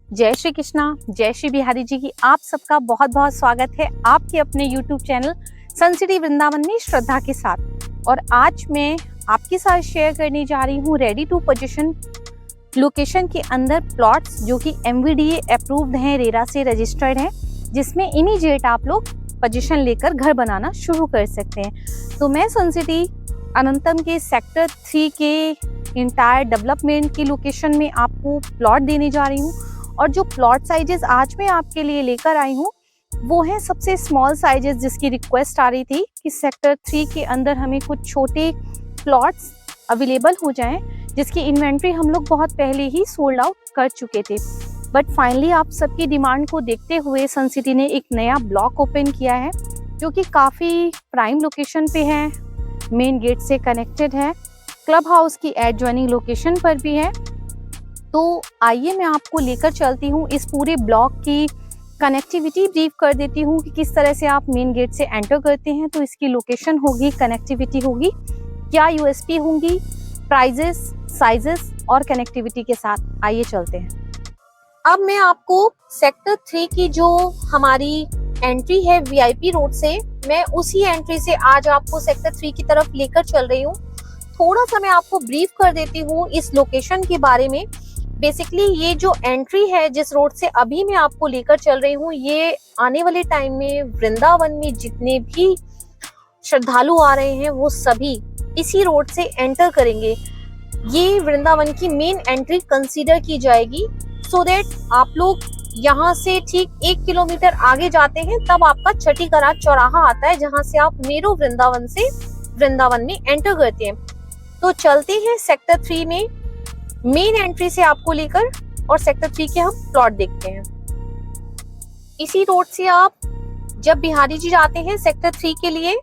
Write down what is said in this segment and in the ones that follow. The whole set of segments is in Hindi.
जय श्री कृष्णा, जय श्री बिहारी जी की आप सबका बहुत बहुत स्वागत है आपके अपने YouTube चैनल सन सिटी वृंदावन में श्रद्धा के साथ। और आज मैं आपके साथ शेयर करने जा रही हूँ रेडी टू पोजीशन लोकेशन के अंदर प्लॉट्स जो कि MVDA अप्रूव्ड हैं, रेरा से रजिस्टर्ड हैं, जिसमें इमीडिएट आप लोग पोजीशन लेकर घर बनाना शुरू कर सकते हैं। तो मैं सन सिटी अनंतम के सेक्टर 3 के इंटायर डेवलपमेंट की लोकेशन में आपको प्लॉट देने जा रही हूँ। और जो प्लॉट साइजेस आज मैं आपके लिए लेकर आई हूँ वो है सबसे स्मॉल साइजेस, जिसकी रिक्वेस्ट आ रही थी कि सेक्टर 3 के अंदर हमें कुछ छोटे प्लॉट्स अवेलेबल हो जाएं, जिसकी इन्वेंट्री हम लोग बहुत पहले ही सोल्ड आउट कर चुके थे। बट फाइनली आप सबकी डिमांड को देखते हुए सन सिटी ने एक नया ब्लॉक ओपन किया है जो कि काफ़ी प्राइम लोकेशन पे है, मेन गेट से कनेक्टेड है, क्लब हाउस की एडजॉइनिंग लोकेशन पर भी है। तो आइए मैं आपको लेकर चलती हूँ, इस पूरे ब्लॉक की कनेक्टिविटी ब्रीफ कर देती हूँ कि किस तरह से आप मेन गेट से एंटर करते हैं तो इसकी लोकेशन होगी, कनेक्टिविटी होगी, क्या USP होंगी, प्राइजेस, साइजेस और कनेक्टिविटी के साथ। आइए चलते हैं। अब मैं आपको सेक्टर 3 की जो हमारी एंट्री है VIP रोड से, मैं उसी एंट्री से आज आपको सेक्टर 3 की तरफ लेकर चल रही हूँ। थोड़ा सा मैं आपको ब्रीफ कर देती हूँ इस लोकेशन के बारे में। बेसिकली ये जो एंट्री है जिस रोड से अभी मैं आपको लेकर चल रही हूँ, ये आने वाले टाइम में वृंदावन में जितने भी श्रद्धालु आ रहे हैं वो सभी इसी रोड से एंटर करेंगे। ये वृंदावन की मेन एंट्री कंसीडर की जाएगी, सो दैट आप लोग यहाँ से ठीक 1 किलोमीटर आगे जाते हैं तब आपका छठीकरा चौराहा आता है, जहाँ से आप मेरो वृंदावन से वृंदावन में एंटर करते हैं। तो चलते हैं सेक्टर 3 में मेन एंट्री से आपको लेकर, और सेक्टर 3 के हम प्लॉट देखते हैं। इसी रोड से आप जब बिहारी जी जाते हैं सेक्टर 3 के लिए,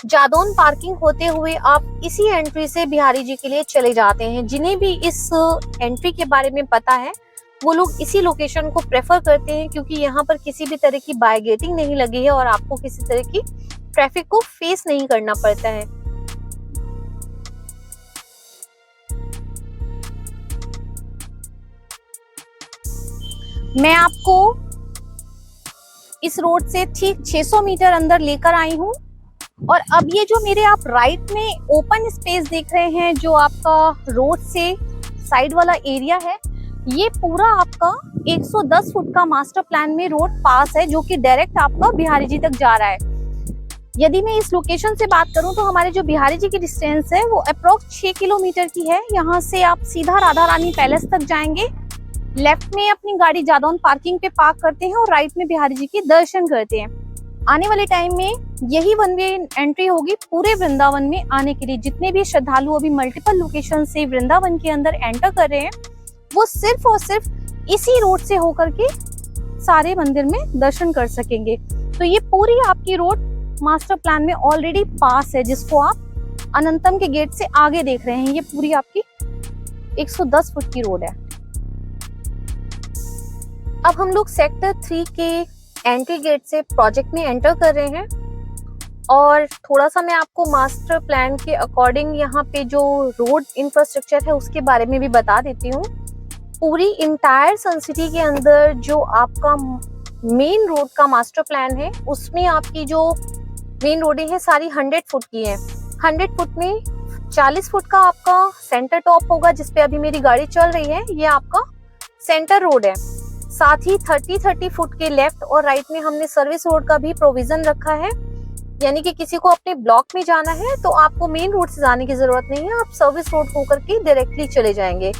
जादौन पार्किंग होते हुए आप इसी एंट्री से बिहारी जी के लिए चले जाते हैं। जिन्हें भी इस एंट्री के बारे में पता है वो लोग इसी लोकेशन को प्रेफर करते हैं, क्योंकि यहाँ पर किसी भी तरह की बाय गेटिंग नहीं लगी है और आपको किसी तरह की ट्रैफिक को फेस नहीं करना पड़ता है। मैं आपको इस रोड से ठीक 600 मीटर अंदर लेकर आई हूँ। और अब ये जो मेरे आप राइट में ओपन स्पेस देख रहे हैं, जो आपका रोड से साइड वाला एरिया है, ये पूरा आपका 110 फुट का मास्टर प्लान में रोड पास है, जो कि डायरेक्ट आपका बिहारी जी तक जा रहा है। यदि मैं इस लोकेशन से बात करूं तो हमारे जो बिहारी जी की डिस्टेंस है वो अप्रोक्स 6 किलोमीटर की है। यहाँ से आप सीधा राधा रानी पैलेस तक जाएंगे, लेफ्ट में अपनी गाड़ी जादौन पार्किंग पे पार्क करते हैं और राइट में बिहारी जी के दर्शन करते हैं। आने वाले टाइम में यही वन वे एंट्री होगी पूरे वृंदावन में आने के लिए। जितने भी श्रद्धालु अभी मल्टीपल लोकेशन से वृंदावन के अंदर एंटर कर रहे हैं वो सिर्फ और सिर्फ इसी रोड से होकर के सारे मंदिर में दर्शन कर सकेंगे। तो ये पूरी आपकी रोड मास्टर प्लान में ऑलरेडी पास है, जिसको आप अनंतम के गेट से आगे देख रहे हैं। ये पूरी आपकी 110 फुट की रोड है। अब हम लोग सेक्टर 3 के एंट्री गेट से प्रोजेक्ट में एंटर कर रहे हैं, और थोड़ा सा मैं आपको मास्टर प्लान के अकॉर्डिंग यहाँ पे जो रोड इंफ्रास्ट्रक्चर है उसके बारे में भी बता देती हूँ। पूरी इंटायर सन सिटी के अंदर जो आपका मेन रोड का मास्टर प्लान है उसमें आपकी जो मेन रोडें हैं सारी 100 फुट की है। 100 फुट में 40 फुट का आपका सेंटर टॉप होगा, जिसपे अभी मेरी गाड़ी चल रही है। ये आपका सेंटर रोड है। साथ ही 30 फुट के लेफ्ट और राइट में हमने सर्विस रोड का भी प्रोविजन रखा है, यानी कि किसी को अपने ब्लॉक में जाना है तो आपको मेन रोड से जाने की जरूरत नहीं है, आप सर्विस रोड होकर के डायरेक्टली चले जाएंगे।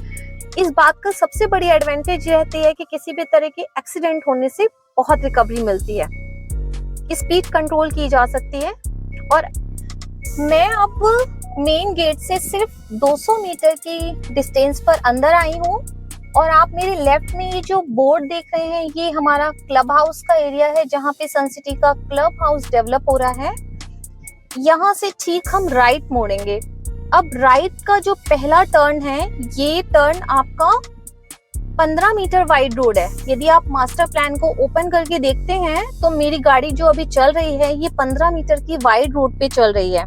इस बात का सबसे बड़ी एडवांटेज रहती है कि किसी भी तरह के एक्सीडेंट होने से बहुत रिकवरी मिलती है, स्पीड कंट्रोल की जा सकती है। और मैं अब मेन गेट से सिर्फ 200 मीटर की डिस्टेंस पर अंदर आई हूँ, और आप मेरे लेफ्ट में ये जो बोर्ड देख रहे हैं ये हमारा क्लब हाउस का एरिया है, जहाँ पे सन सिटी का क्लब हाउस डेवलप हो रहा है। यहाँ से ठीक हम राइट मोड़ेंगे। अब राइट का जो पहला टर्न है ये टर्न आपका 15 मीटर वाइड रोड है। यदि आप मास्टर प्लान को ओपन करके देखते हैं तो मेरी गाड़ी जो अभी चल रही है ये 15 मीटर की वाइड रोड पे चल रही है।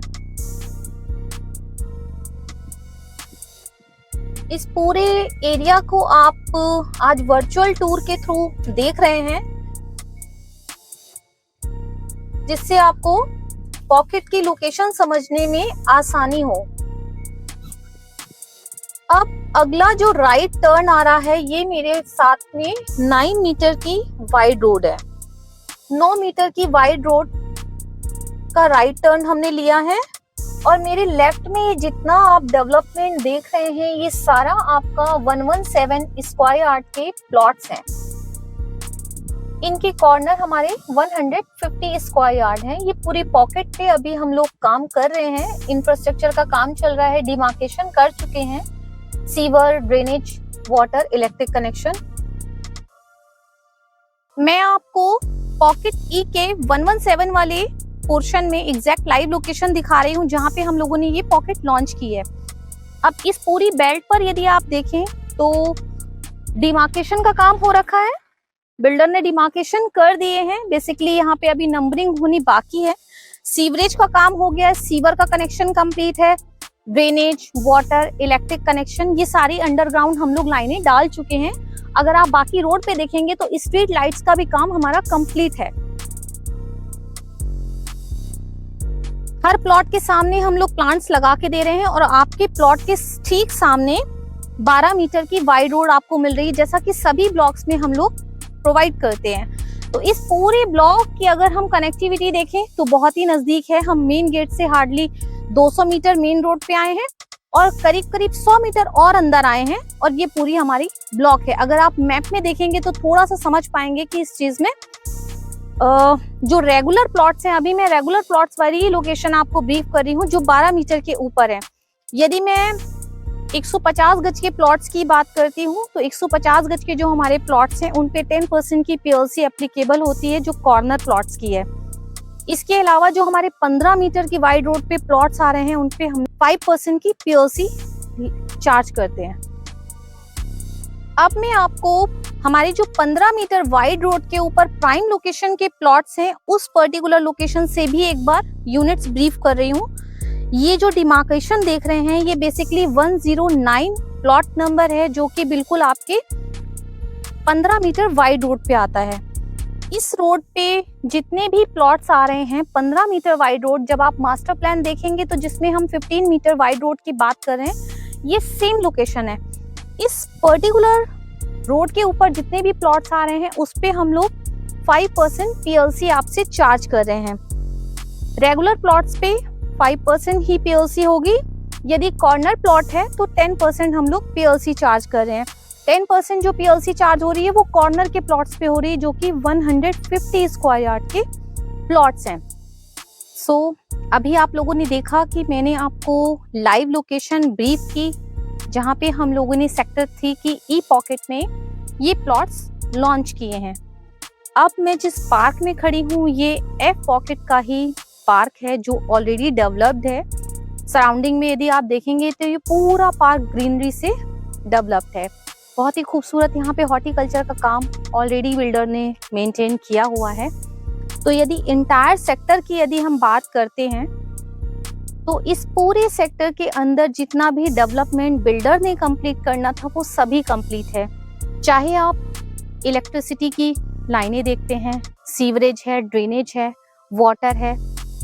इस पूरे एरिया को आप आज वर्चुअल टूर के थ्रू देख रहे हैं, जिससे आपको पॉकेट की लोकेशन समझने में आसानी हो। अब अगला जो राइट टर्न आ रहा है, ये मेरे साथ में 9 मीटर की वाइड रोड है। 9 मीटर की वाइड रोड का राइट टर्न हमने लिया है और मेरे लेफ्ट में ये जितना आप डेवलपमेंट देख रहे हैं, ये सारा आपका 117 स्क्वायर यार्ड के प्लॉट्स हैं। इनके कॉर्नर हमारे 150 स्क्वायर यार्ड हैं। ये पूरी पॉकेट पे अभी हम लोग काम कर रहे हैं। इंफ्रास्ट्रक्चर का काम चल रहा है, डिमार्केशन कर चुके हैं, sewer, drainage, water, electric connection. मैं आपको पॉकेट ई के 117 वाले पोर्शन में एग्जैक्ट लाइव लोकेशन दिखा रही हूँ, जहाँ पे हम लोगों ने ये पॉकेट लॉन्च की है। अब इस पूरी बेल्ट पर यदि आप देखें तो डिमार्केशन का काम हो रखा है, बिल्डर ने डिमार्केशन कर दिए हैं। बेसिकली यहाँ पे अभी नंबरिंग होनी बाकी है। सीवरेज का काम हो गया है, सीवर का कनेक्शन कंप्लीट है, ड्रेनेज, वाटर, इलेक्ट्रिक कनेक्शन, ये सारी अंडरग्राउंड हम लोग लाइनें डाल चुके हैं। अगर आप बाकी रोड पे देखेंगे तो स्ट्रीट लाइट्स का भी काम हमारा कंप्लीट है। हर प्लॉट के सामने हम लोग प्लांट्स लगा के दे रहे हैं और आपके प्लॉट के ठीक सामने 12 मीटर की वाइड रोड आपको मिल रही है, जैसा कि सभी ब्लॉक्स में हम लोग प्रोवाइड करते हैं। तो इस पूरे ब्लॉक की अगर हम कनेक्टिविटी देखें तो बहुत ही नजदीक है। हम मेन गेट से हार्डली 200 मीटर मेन रोड पे आए हैं और करीब करीब 100 मीटर और अंदर आए हैं और ये पूरी हमारी ब्लॉक है। अगर आप मैप में देखेंगे तो थोड़ा सा समझ पाएंगे कि इस चीज में जो रेगुलर प्लॉट्स हैं, अभी मैं रेगुलर प्लॉट्स वाली ही लोकेशन आपको ब्रीफ कर रही हूँ जो 12 मीटर के ऊपर है। यदि मैं 150 गज के प्लॉट्स की बात करती हूँ तो 150 गज के जो हमारे प्लॉट्स हैं उन पे 10% की पीएलसी एप्लीकेबल होती है, जो कॉर्नर प्लॉट्स की है। इसके अलावा जो हमारे 15 मीटर की वाइड रोड पे प्लॉट्स आ रहे हैं उन पे हम 5% की पीएलसी चार्ज करते हैं। अब मैं आपको हमारी जो 15 मीटर वाइड रोड के ऊपर प्राइम लोकेशन के प्लॉट्स हैं उस पर्टिकुलर लोकेशन से भी एक बार यूनिट्स ब्रीफ कर रही हूँ। ये जो डिमार्केशन देख रहे हैं ये बेसिकली 109 प्लॉट नंबर है, जो कि बिल्कुल आपके 15 मीटर वाइड रोड पे आता है। इस रोड पे जितने भी प्लॉट्स आ रहे हैं 15 मीटर वाइड रोड, जब आप मास्टर प्लान देखेंगे तो जिसमें हम 15 मीटर वाइड रोड की बात कर रहे हैं, ये सेम लोकेशन है। इस पर्टिकुलर रोड के ऊपर जितने भी प्लॉट्स आ रहे हैं उस पे हम लोग 5% पीएलसी आपसे चार्ज कर रहे हैं। रेगुलर प्लॉट्स पे 5% ही पीएलसी होगी। यदि कॉर्नर प्लॉट है तो 10% हम लोग पीएलसी चार्ज कर रहे हैं। 10% जो पीएलसी चार्ज हो रही है वो कॉर्नर के प्लॉट्स पे हो रही है, जो कि 150 स्क्वायर यार्ड के प्लॉट्स हैं। सो अभी आप लोगों ने देखा कि मैंने आपको लाइव लोकेशन ब्रीफ की, जहाँ पे हम लोगों ने सेक्टर 3 की ई पॉकेट में ये प्लॉट्स लॉन्च किए हैं। अब मैं जिस पार्क में खड़ी हूँ ये एफ पॉकेट का ही पार्क है, जो ऑलरेडी डेवलप्ड है। सराउंडिंग में यदि आप देखेंगे तो ये पूरा पार्क ग्रीनरी से डेवलप्ड है। बहुत ही खूबसूरत यहाँ पे हॉर्टिकल्चर का काम ऑलरेडी बिल्डर ने मेंटेन किया हुआ है। तो यदि इंटायर सेक्टर की यदि हम बात करते हैं तो इस पूरे सेक्टर के अंदर जितना भी डेवलपमेंट बिल्डर ने कंप्लीट करना था वो सभी कंप्लीट है। चाहे आप इलेक्ट्रिसिटी की लाइनें देखते हैं, सीवरेज है, ड्रेनेज है, वाटर है,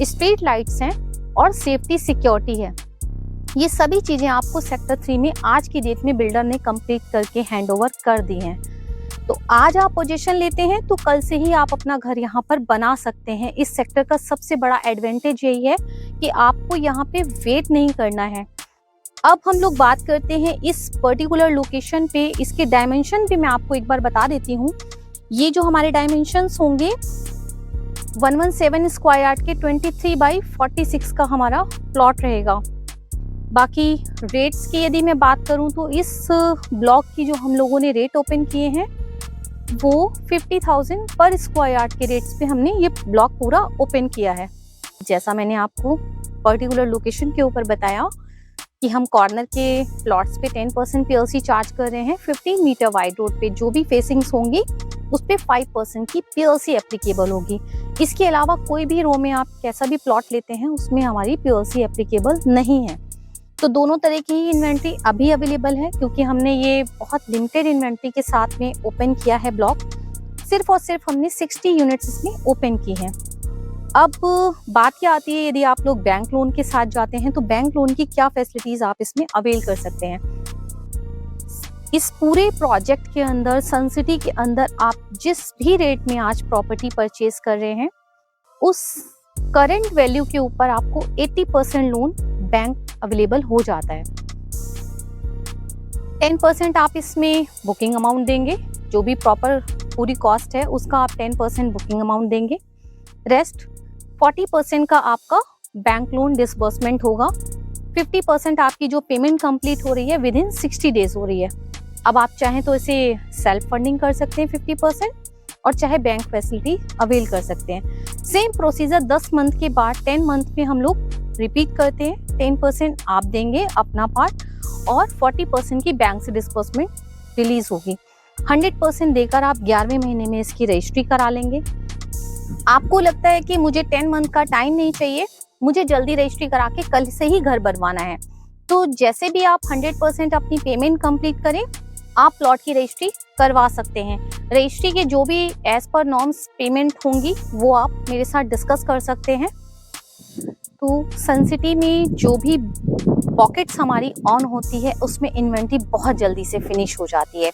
स्ट्रीट लाइट्स हैं और सेफ्टी सिक्योरिटी है, ये सभी चीजें आपको सेक्टर 3 में आज की डेट में बिल्डर ने कंप्लीट करके हैंडओवर कर दी हैं। तो आज आप पोजीशन लेते हैं तो कल से ही आप अपना घर यहाँ पर बना सकते हैं। इस सेक्टर का सबसे बड़ा एडवांटेज यही है कि आपको यहाँ पे वेट नहीं करना है। अब हम लोग बात करते हैं इस पर्टिकुलर लोकेशन पे, इसके डायमेंशन भी मैं आपको एक बार बता देती हूँ। ये जो हमारे डायमेंशंस होंगे 117 स्क्वायर यार्ड के 23/46 का हमारा प्लॉट रहेगा। बाकी रेट्स की यदि मैं बात करूं तो इस ब्लॉक की जो हम लोगों ने रेट ओपन किए हैं वो 50,000 पर स्क्वायर यार्ड के रेट्स पे हमने ये ब्लॉक पूरा ओपन किया है। जैसा मैंने आपको पर्टिकुलर लोकेशन के ऊपर बताया कि हम कॉर्नर के प्लॉट्स पे 10% पीएलसी चार्ज कर रहे हैं। 15 मीटर वाइड रोड पे जो भी फेसिंग्स होंगी उस पे 5% की पीएलसी एप्लीकेबल होगी। इसके अलावा कोई भी रो में आप कैसा भी प्लॉट लेते हैं उसमें हमारी पीएलसी एप्लीकेबल नहीं है। तो दोनों तरह की ही इन्वेंट्री अभी अवेलेबल है, क्योंकि हमने ये बहुत लिमिटेड इन्वेंट्री के साथ में ओपन किया है ब्लॉक। सिर्फ और सिर्फ हमने 60 यूनिट्स इसमें ओपन की हैं। अब बात क्या आती है, यदि आप लोग बैंक लोन के साथ जाते हैं तो बैंक लोन की क्या फैसिलिटीज आप इसमें अवेल कर सकते हैं। इस पूरे प्रोजेक्ट के अंदर, सन सिटी के अंदर, आप जिस भी रेट में आज प्रॉपर्टी परचेज कर रहे हैं, उस करंट वैल्यू के ऊपर आपको 80% लोन बैंक अवेलेबल हो जाता है। 10% आप इसमें बुकिंग अमाउंट देंगे, जो भी प्रॉपर पूरी कॉस्ट है उसका आप 10% बुकिंग अमाउंट देंगे। रेस्ट 40% का आपका बैंक लोन डिसबर्समेंट होगा। 50% आपकी जो पेमेंट कंप्लीट हो रही है विद इन 60 डेज हो रही है। अब आप चाहें तो इसे सेल्फ फंडिंग कर सकते हैं 50%, और चाहे बैंक फैसिलिटी अवेल कर सकते हैं। सेम प्रोसीजर 10 मंथ के बाद 10 मंथ में हम लोग रिपीट करते हैं। 10% आप देंगे अपना पार्ट, और 40% की बैंक से डिस्बर्समेंट रिलीज होगी। 100% देकर आप 11वें महीने में इसकी रजिस्ट्री करा लेंगे। आपको लगता है कि मुझे 10 मंथ का टाइम नहीं चाहिए, मुझे जल्दी रजिस्ट्री करा के कल से ही घर बनवाना है, तो जैसे भी आप 100% अपनी पेमेंट कंप्लीट करें, आप प्लॉट की रजिस्ट्री करवा सकते हैं। रजिस्ट्री के जो भी एज पर नॉर्म्स पेमेंट होंगी वो आप मेरे साथ डिस्कस कर सकते हैं। तो सन सिटी में जो भी पॉकेट्स हमारी ऑन होती है उसमें इन्वेंट्री बहुत जल्दी से फिनिश हो जाती है।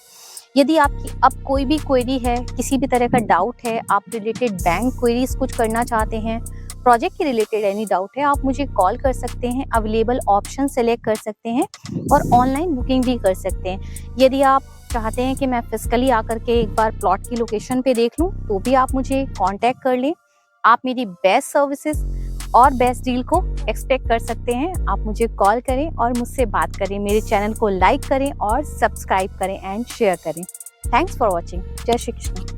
यदि आपकी अब कोई भी क्वेरी है, किसी भी तरह का डाउट है, आप रिलेटेड बैंक क्वेरीज कुछ करना चाहते हैं, प्रोजेक्ट के रिलेटेड एनी डाउट है, आप मुझे कॉल कर सकते हैं, अवेलेबल ऑप्शन सेलेक्ट कर सकते हैं और ऑनलाइन बुकिंग भी कर सकते हैं। यदि आप चाहते हैं कि मैं फिजिकली आकर के एक बार प्लॉट की लोकेशन पे देख लूं, तो भी आप मुझे कांटेक्ट कर लें। आप मेरी बेस्ट सर्विसेज और बेस्ट डील को एक्सपेक्ट कर सकते हैं। आप मुझे कॉल करें और मुझसे बात करें। मेरे चैनल को लाइक करें और सब्सक्राइब करें एंड शेयर करें। Thanks for watching. जय श्री कृष्ण।